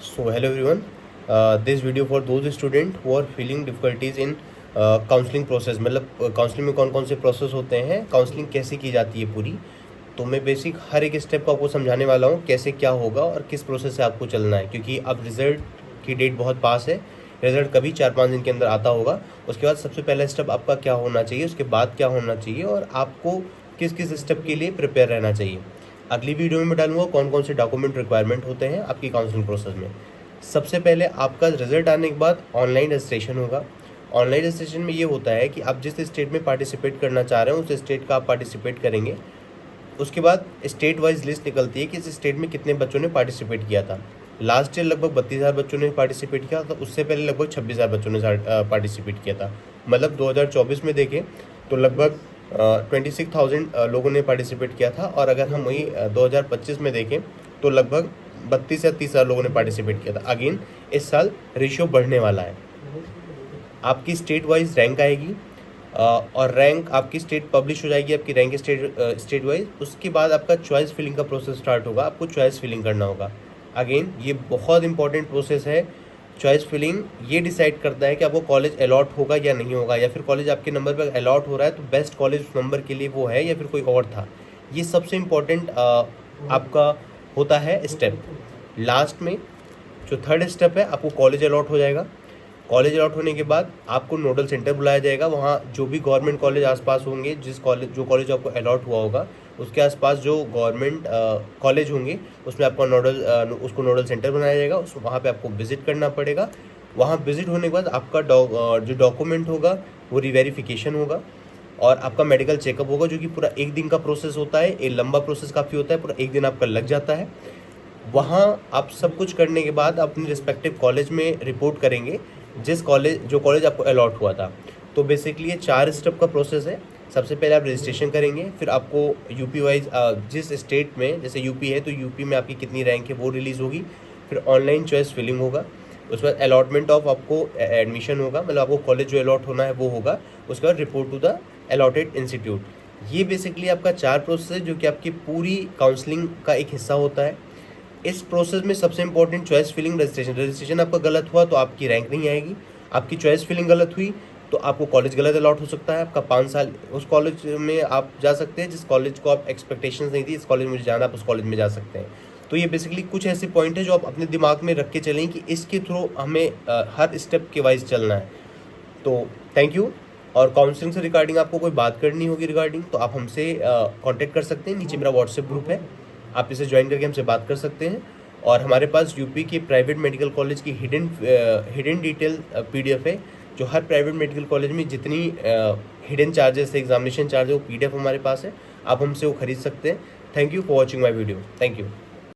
So hello everyone. This video for those student who are feeling difficulties in counselling process, मतलब counselling में कौन कौन से process होते हैं, काउंसलिंग कैसे की जाती है पूरी। तो मैं बेसिक हर एक स्टेप को आपको समझाने वाला हूँ कैसे क्या होगा और किस प्रोसेस से आपको चलना है, क्योंकि अब रिजल्ट की डेट बहुत पास है। रिजल्ट कभी 4-5 दिन के अंदर आता होगा। उसके बाद सबसे पहला स्टेप आपका क्या होना चाहिए, उसके बाद क्या होना चाहिए और आपको किस किस स्टेप के लिए प्रिपेयर रहना चाहिए। अगली वीडियो में मैं डालूंगा कौन कौन से डॉक्यूमेंट रिक्वायरमेंट होते हैं आपकी काउंसलिंग प्रोसेस में। सबसे पहले आपका रिजल्ट आने के बाद ऑनलाइन रजिस्ट्रेशन होगा। ऑनलाइन रजिस्ट्रेशन में ये होता है कि आप जिस स्टेट में पार्टिसिपेट करना चाह रहे हैं उस स्टेट का आप पार्टिसिपेट करेंगे। उसके बाद स्टेट वाइज लिस्ट निकलती है कि इस स्टेट में कितने बच्चों ने पार्टिसिपेट किया था। लास्ट ईयर लगभग 32,000 बच्चों ने पार्टिसिपेट किया था, उससे पहले लगभग 26,000 बच्चों ने पार्टिसिपेट किया था। मतलब 2024 में देखें तो लगभग 26,000 लोगों ने पार्टिसिपेट किया था, और अगर हम वही 2025 में देखें तो लगभग 32 या 30,000 लोगों ने पार्टिसिपेट किया था। अगेन इस साल रेशियो बढ़ने वाला है। आपकी स्टेट वाइज रैंक आएगी और रैंक आपकी स्टेट पब्लिश हो जाएगी, आपकी रैंक स्टेट वाइज। उसके बाद आपका चॉइस फिलिंग का प्रोसेस स्टार्ट होगा, आपको चॉइस फिलिंग करना होगा। अगेन ये बहुत इंपॉर्टेंट प्रोसेस है। चॉइस फिलिंग ये डिसाइड करता है कि आपको कॉलेज अलॉट होगा या नहीं होगा, या फिर कॉलेज आपके नंबर पर अलॉट हो रहा है तो बेस्ट कॉलेज उस नंबर के लिए वो है या फिर कोई और था। ये सबसे इम्पोर्टेंट आपका होता है स्टेप। लास्ट में जो थर्ड स्टेप है, आपको कॉलेज अलॉट हो जाएगा। कॉलेज अलॉट होने के बाद आपको नोडल सेंटर बुलाया जाएगा। वहाँ जो भी गवर्नमेंट कॉलेज आसपास होंगे, जो कॉलेज आपको अलॉट हुआ होगा उसके आसपास जो गवर्नमेंट कॉलेज होंगे उसमें आपका उसको नोडल सेंटर बनाया जाएगा। वहाँ पे आपको विजिट करना पड़ेगा। वहाँ विजिट होने के बाद आपका जो डॉक्यूमेंट होगा वो रिवेरिफिकेशन होगा और आपका मेडिकल चेकअप होगा, जो कि पूरा 1 दिन का प्रोसेस होता है। ये लंबा प्रोसेस काफ़ी होता है, पूरा 1 दिन आपका लग जाता है। वहाँ आप सब कुछ करने के बाद अपनी रिस्पेक्टिव कॉलेज में रिपोर्ट करेंगे, जो कॉलेज आपको अलॉट हुआ था। तो बेसिकली ये 4 स्टेप का प्रोसेस है। सबसे पहले आप रजिस्ट्रेशन करेंगे, फिर आपको यूपी वाइज जिस स्टेट में, जैसे यूपी है तो यूपी में आपकी कितनी रैंक है वो रिलीज़ होगी। फिर ऑनलाइन चॉइस फिलिंग होगा। उसके बाद अलॉटमेंट ऑफ आपको एडमिशन होगा, मतलब आपको कॉलेज जो अलॉट होना है वो होगा। उसके बाद report to the allotted institute. ये बेसिकली आपका 4 प्रोसेस है जो कि आपकी पूरी काउंसलिंग का एक हिस्सा होता है। इस प्रोसेस में सबसे इंपॉर्टेंट चॉइस फिलिंग, रजिस्ट्रेशन आपका गलत हुआ तो आपकी रैंक नहीं आएगी। आपकी चॉइस फिलिंग गलत हुई तो आपको कॉलेज गलत अलॉट हो सकता है। आपका 5 साल उस कॉलेज में आप जा सकते हैं जिस कॉलेज को आप एक्सपेक्टेशंस नहीं थी, इस कॉलेज में मुझे जाना, आप उस कॉलेज में जा सकते हैं। तो ये बेसिकली कुछ ऐसे पॉइंट है जो आप अपने दिमाग में रख के चलें कि इसके थ्रू हमें हर स्टेप के वाइज चलना है। तो थैंक यू। और काउंसलिंग से रिगार्डिंग आपको कोई बात करनी होगी रिगार्डिंग, तो आप हमसे कांटेक्ट कर सकते हैं। नीचे मेरा व्हाट्सएप ग्रुप है, आप इसे ज्वाइन करके हमसे बात कर सकते हैं। और हमारे पास यूपी के प्राइवेट मेडिकल कॉलेज की हिडन डिटेल पीडीएफ है, जो हर प्राइवेट मेडिकल कॉलेज में जितनी हिडन चार्जेस है, एग्जामिनेशन चार्ज है, वो पीडीएफ हमारे पास है। आप हमसे वो खरीद सकते हैं। Thank you for watching my video. Thank you.